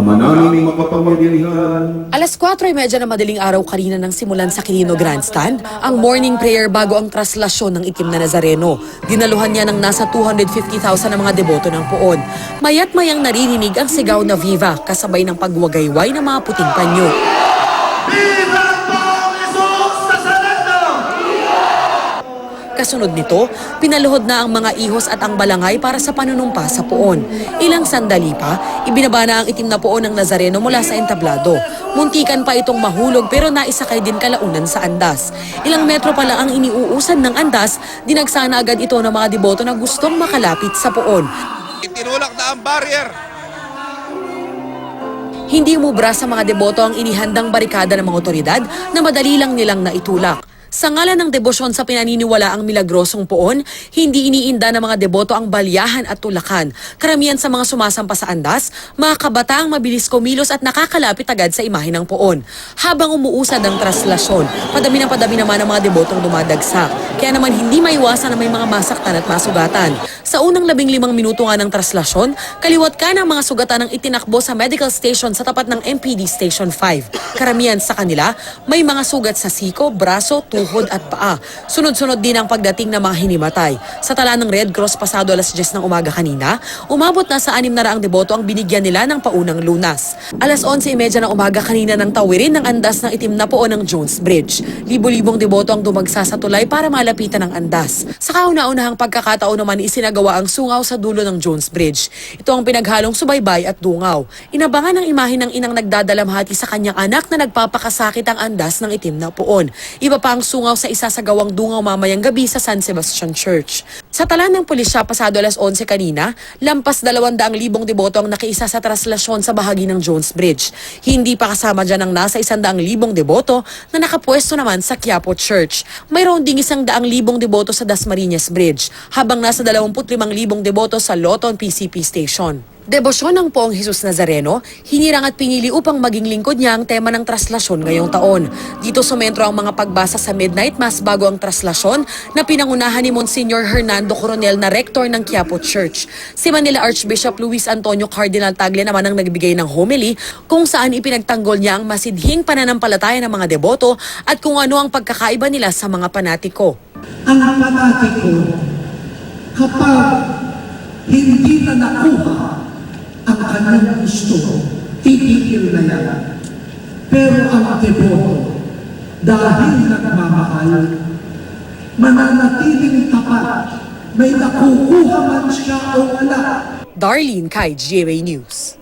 Ama naming makapangyarihan. Alas 4:30 na madaling araw kanina nang simulan sa Quirino Grandstand ang morning prayer bago ang traslasyon ng itim na Nazareno. Dinaluhan niya ng nasa 250,000 na mga deboto ng poon. Mayat mayang naririnig ang sigaw na Viva kasabay ng pagwagayway ng mga puting panyo. Kasunod nito, pinaluhod na ang mga ihos at ang balangay para sa panunumpa sa poon. Ilang sandali pa, ibinaba na ang itim na poon ng Nazareno mula sa entablado. Muntikan pa itong mahulog pero naisakay din kalaunan sa andas. Ilang metro pa lang ang iniuusan ng andas, dinagsana agad ito ng mga deboto na gustong makalapit sa poon. Itinulak na ang barrier. Hindi umubra sa mga deboto ang inihandang barikada ng mga otoridad na madali lang nilang naitulak. Sa ngalan ng debosyon sa pinaniniwala ang milagrosong poon, hindi iniinda ng mga deboto ang balyahan at tulakan. Karamihan sa mga sumasampa sa andas, mga kabataang mabilis kumilos at nakakalapit agad sa imahe ng poon. Habang umuusad ang traslasyon, padami naman ang mga debotong dumadagsak. Kaya naman hindi maiwasan na may mga masaktan at masugatan. Sa unang 15 minuto nga ng traslasyon, kaliwat ka ng mga sugatan ng itinakbo sa medical station sa tapat ng MPD Station 5. Karamihan sa kanila, may mga sugat sa siko, braso, tuhod at paa. Sunod-sunod din ang pagdating ng mga hinimatay. Sa tala ng Red Cross pasado alas 10 ng umaga kanina, umabot na sa 600 deboto ang binigyan nila ng paunang lunas. Alas 11:30 ng umaga kanina nang tawirin ng andas ng itim na poon ng Jones Bridge. Libo-libong deboto ang dumagsa sa tulay para malapitan ang andas. Sa kauna-unahang pagkakataon naman isinagawa ang sungaw sa dulo ng Jones Bridge. Ito ang pinaghalong subaybay at dungaw. Inabangan ng imahe ng inang nagdadalamhati sa kanyang anak na nagpapakasakit ang andas ng itim na poon. Iba pa ang sungaw sa isasagawang dungaw mamayang gabi sa San Sebastian Church. Sa tala ng pulisya pasado alas 11 kanina, lampas 200,000 deboto ang nakiisa sa traslasyon sa bahagi ng Jones Bridge. Hindi pa kasama dyan ang nasa 100,000 deboto na nakapwesto naman sa Quiapo Church. Mayroon ding 100,000 deboto sa Dasmariñas Bridge, habang nasa 25,000 deboto sa Loton PCP Station. Debosyon ng Poong Jesus Nazareno, hinirang at pinili upang maging lingkod niya ang tema ng traslasyon ngayong taon. Dito sumentro ang mga pagbasa sa Midnight Mass bago ang traslasyon na pinangunahan ni Monsignor Hernando Coronel na rektor ng Quiapo Church. Si Manila Archbishop Luis Antonio Cardinal Tagle naman ang nagbigay ng homily kung saan ipinagtanggol niya ang masidhing pananampalataya ng mga deboto at kung ano ang pagkakaiba nila sa mga panatiko. Ang panatiko, kapag hindi na nakuha ang kanyang gusto, titigil na yan. Pero ang deboto, dahil nagmamahal, mananatiling tapat, may nakukuha man siya o wala. Darlene Kai, GMA News.